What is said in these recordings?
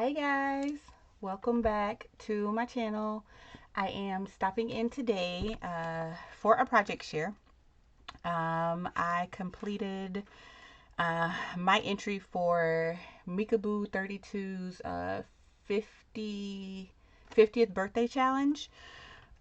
Hi guys, welcome back to my channel. I am stopping in today for a project share. I completed my entry for Meeka 32's 50th birthday challenge.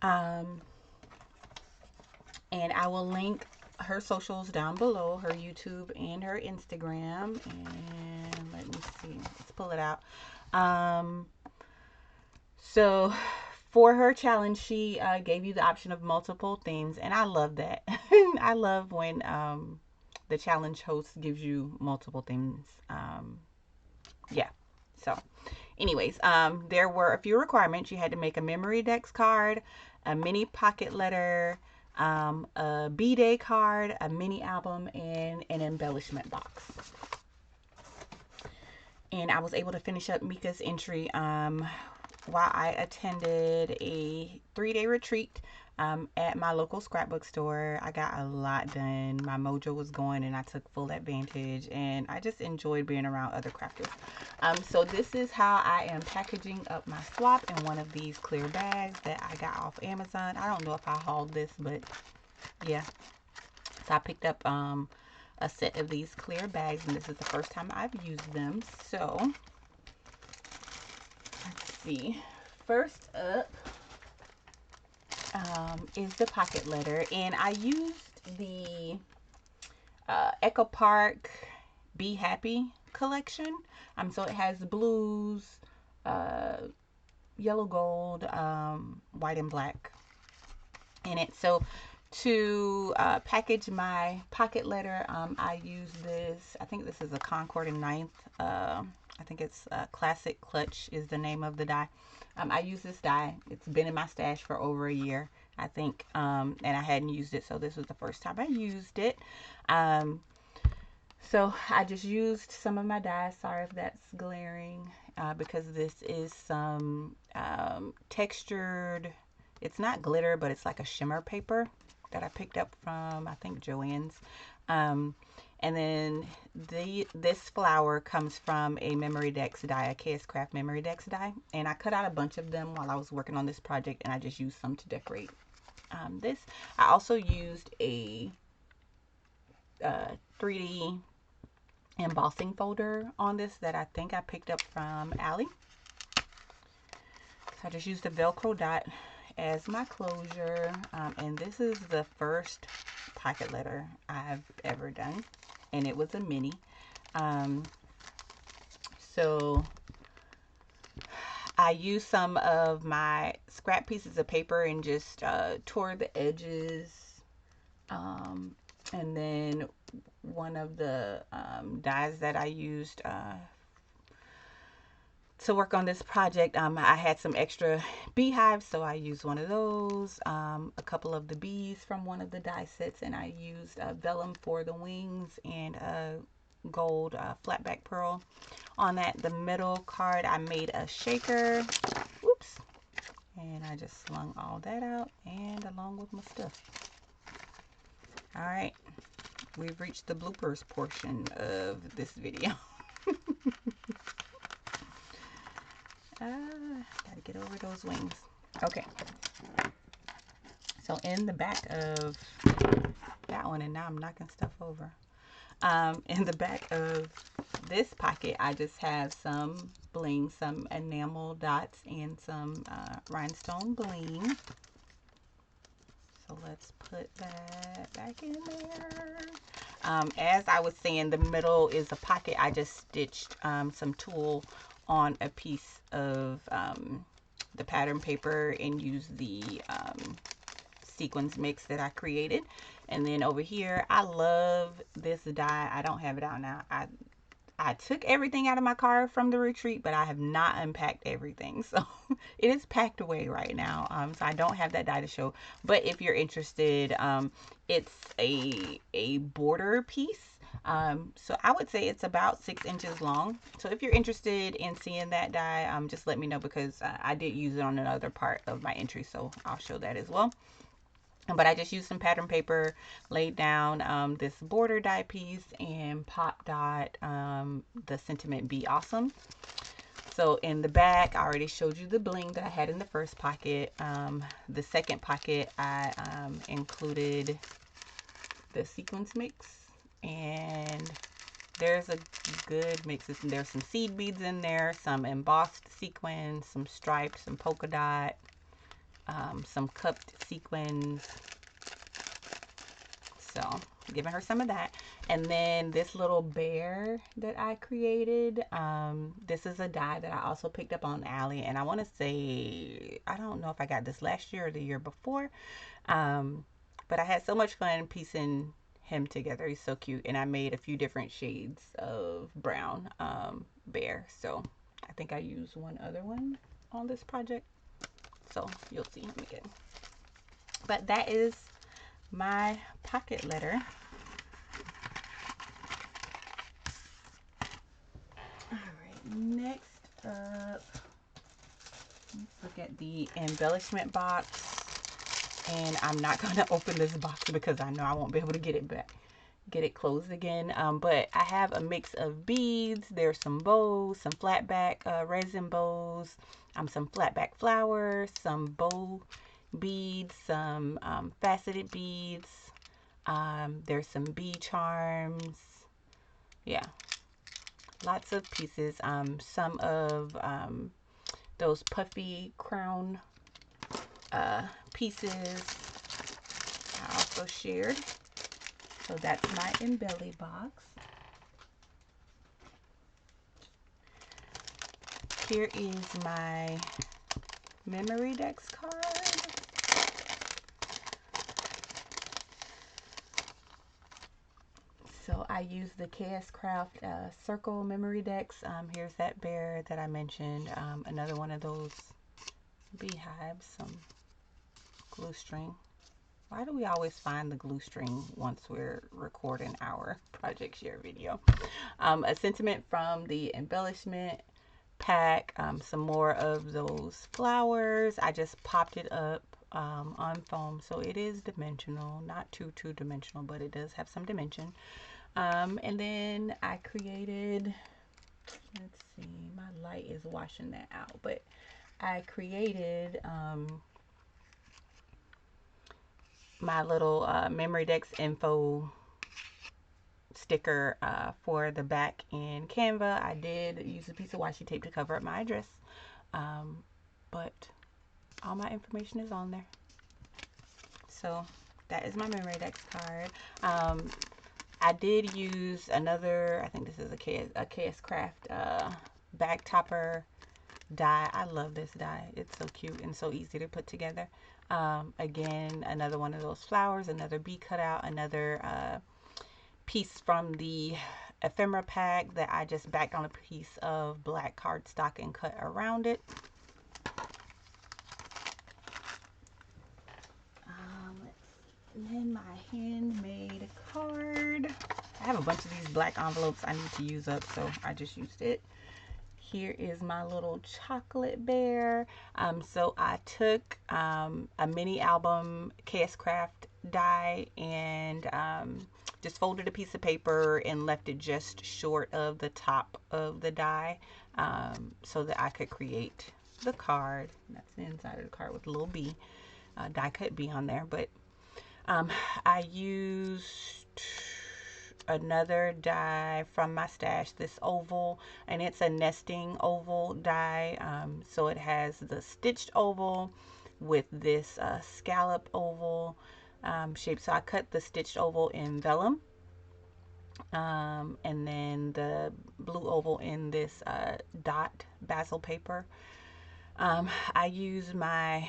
Um, and I will link her socials down below, her YouTube and her Instagram. And let me see, let's pull it out. Um, So for her challenge, she gave you the option of multiple themes, and I love that. I love when the challenge host gives you multiple themes. Yeah. So, anyways, there were a few requirements. You had to make a memory dex card, a mini pocket letter, a B-Day card, a mini album, and an embellishment box. And I was able to finish up Meeka's entry while I attended a 3-day retreat at my local scrapbook store. I got a lot done. My mojo was going and I took full advantage, and I just enjoyed being around other crafters. So this is how I am packaging up my swap in one of these clear bags that I got off Amazon. I don't know if I hauled this, but yeah. So I picked up a set of these clear bags, and this is the first time I've used them. So let's see. First up is the pocket letter, and I used the Echo Park Be Happy collection. So it has blues, uh, yellow gold, white and black in it. So to package my pocket letter, I use this. I think this is a Concord and Ninth. I think it's Classic Clutch is the name of the die. I use this die. It's been in my stash for over a year, I think, and I hadn't used it, so this was the first time I used it. So I just used some of my dies. Sorry if that's glaring, because this is some textured, it's not glitter, but it's like a shimmer paper that I picked up from, I think, Joann's. And then this flower comes from a Memory Dex die, a KS Craft Memory Dex die. And I cut out a bunch of them while I was working on this project, and I just used some to decorate this. I also used a 3D embossing folder on this that I think I picked up from Allie. So I just used the Velcro dot as my closure, and this is the first pocket letter I've ever done, and it was a mini. So I used some of my scrap pieces of paper and just tore the edges, and then one of the dies that I used to work on this project, I had some extra beehives, so I used one of those, a couple of the bees from one of the die sets, and I used vellum for the wings and a gold flatback pearl on that. The middle card, I made a shaker. Whoops. And I just slung all that out, and along with my stuff. All right, we've reached the bloopers portion of this video. Gotta get over those wings. Okay. So in the back of that one, and now I'm knocking stuff over. In the back of this pocket, I just have some bling, some enamel dots, and some rhinestone bling. So let's put that back in there. As I was saying, the middle is a pocket. I just stitched some tulle on a piece of the pattern paper and used the sequins mix that I created. And then over here, I love this die. I don't have it out now. I took everything out of my car from the retreat, but I have not unpacked everything. So it is packed away right now. So I don't have that die to show. But if you're interested, it's a border piece. So I would say it's about 6 inches long. So if you're interested in seeing that die, just let me know, because I did use it on another part of my entry. So I'll show that as well. But I just used some pattern paper, laid down this border die piece, and pop dot the sentiment "Be Awesome." So in the back, I already showed you the bling that I had in the first pocket. The second pocket, I included the sequins mix, and there's a good mix. There's some seed beads in there, some embossed sequins, some stripes, some polka dot, some cupped sequins. So giving her some of that. And then this little bear that I created, this is a die that I also picked up on Ally, and I want to say, I don't know if I got this last year or the year before, but I had so much fun piecing him together. He's so cute, and I made a few different shades of brown bear. So I think I used one other one on this project, so you'll see him again. But that is my pocket letter. All right, next up, let's look at the embellishment box. And I'm not going to open this box because I know I won't be able to get it closed again. But I have a mix of beads. There's some bows, some flat back resin bows, some flat back flowers, some bow beads, some faceted beads. There's some bee charms. Yeah, lots of pieces. Some of those puffy crown pieces I also shared. So that's my embelly box. Here is my memory decks card. So I use the KS Craft circle memory decks. Here's that bear that I mentioned. Another one of those beehives, some glue string. Why do we always find the glue string once we're recording our project share video? A sentiment from the embellishment pack. Some more of those flowers. I just popped it up on foam, so it is dimensional. Not too dimensional, but it does have some dimension. And then I created, let's see, my light is washing that out, but I created my little memory decks info sticker for the back in Canva. I did use a piece of washi tape to cover up my address, but all my information is on there. So that is my memory decks card. I did use another, I think this is a KS Craft bag topper die. I love this die. It's so cute and so easy to put together. Again, another one of those flowers, another bee cutout, another piece from the ephemera pack that I just backed on a piece of black cardstock and cut around it. And then my handmade card. I have a bunch of these black envelopes I need to use up, so I just used it. Here is my little chocolate bear. So I took a mini album KS Craft die and just folded a piece of paper and left it just short of the top of the die so that I could create the card. That's the inside of the card with a little bee, die cut bee on there. But I used another die from my stash, this oval, and it's a nesting oval die. So it has the stitched oval with this scallop oval shape. So I cut the stitched oval in vellum, and then the blue oval in this dot basil paper. I use my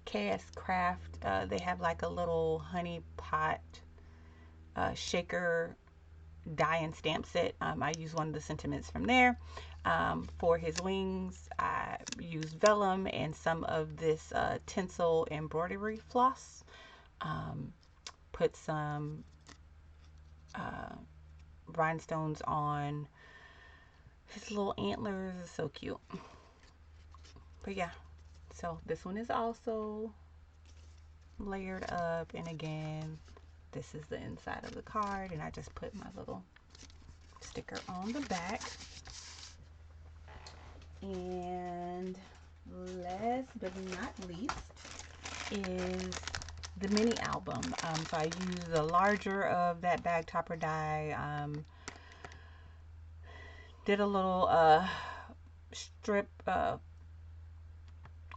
KS Craft. They have like a little honey pot shaker die and stamp set. I use one of the sentiments from there. For his wings, I use vellum and some of this tinsel embroidery floss. Put some rhinestones on his little antlers. It's so cute. But yeah, so this one is also layered up, and again, this is the inside of the card, and I just put my little sticker on the back. And last but not least is the mini album. So I use the larger of that bag topper die. Did a little strip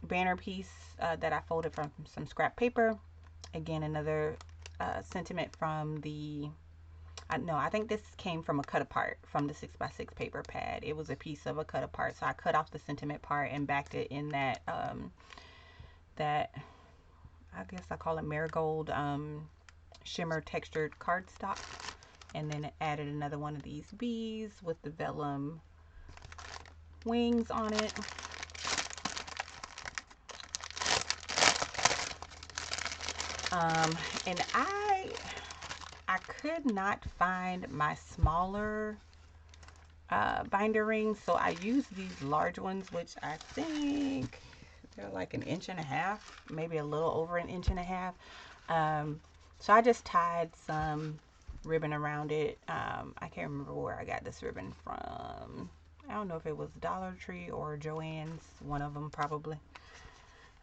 banner piece that I folded from some scrap paper. Again, another sentiment from the no, I think this came from a cut apart from the 6x6 paper pad. It was a piece of a cut apart, so I cut off the sentiment part and backed it in that that I guess I call it marigold shimmer textured cardstock, and then added another one of these bees with the vellum wings on it. And I could not find my smaller binder rings, so I used these large ones, which I think they're like 1.5 inches, maybe a little over 1.5 inches. So I just tied some ribbon around it. I can't remember where I got this ribbon from. I don't know if it was Dollar Tree or Joann's, one of them probably.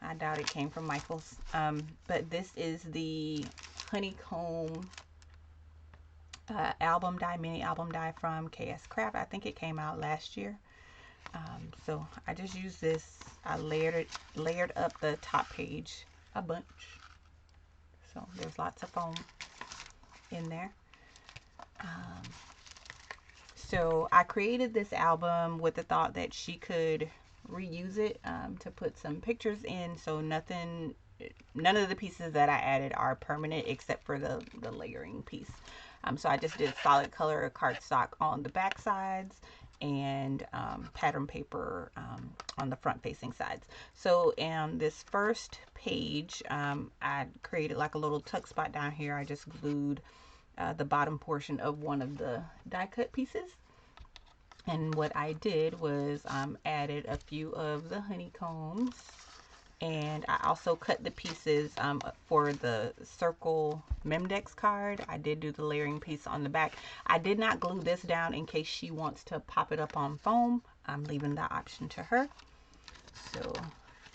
I doubt it came from Michael's. But this is the honeycomb album die, mini album die from KS Craft. I think it came out last year. So I just used this. I layered up the top page a bunch. So there's lots of foam in there. So I created this album with the thought that she could reuse it to put some pictures in. So none of the pieces that I added are permanent except for the layering piece. So I just did solid color cardstock on the back sides and pattern paper on the front facing sides. So in this first page, I created like a little tuck spot down here. I just glued the bottom portion of one of the die cut pieces. And what I did was added a few of the honeycombs, and I also cut the pieces for the circle Memdex card. I did do the layering piece on the back. I did not glue this down in case she wants to pop it up on foam. I'm leaving that option to her. So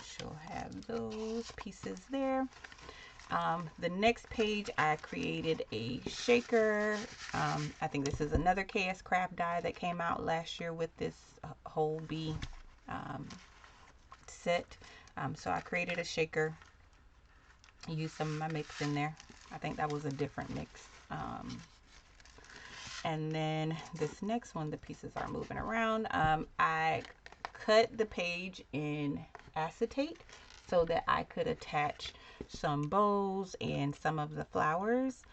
she'll have those pieces there. The next page, I created a shaker. I think this is another KS Craft die that came out last year with this whole bee set. So I created a shaker. Used some of my mix in there. I think that was a different mix. And then this next one, the pieces are moving around. I cut the page in acetate so that I could attach some bows and some of the flowers.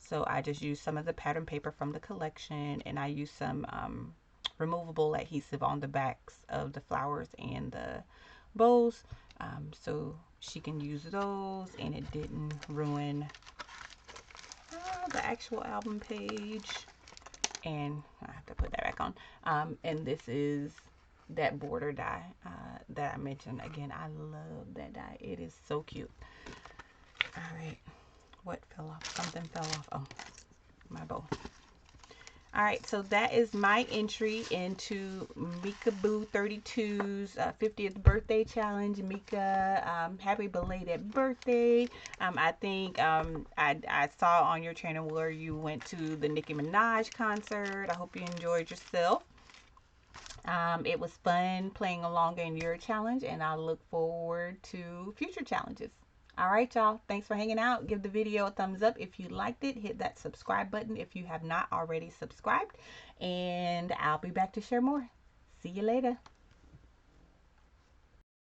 So I just used some of the pattern paper from the collection, and I used some removable adhesive on the backs of the flowers and the bows, so she can use those and it didn't ruin the actual album page. And I have to put that back on. And this is that border die that I mentioned. Again, I love that die. It is so cute. All right, what fell off? Something fell off. Oh, my bow. All right, so that is my entry into Meeka Boo 32's 50th birthday challenge. Meeka, happy belated birthday. I think I saw on your channel where you went to the Nicki Minaj concert. I hope you enjoyed yourself. It was fun playing along in your challenge, and I look forward to future challenges. All right, y'all. Thanks for hanging out. Give the video a thumbs up if you liked it. Hit that subscribe button if you have not already subscribed. And I'll be back to share more. See you later.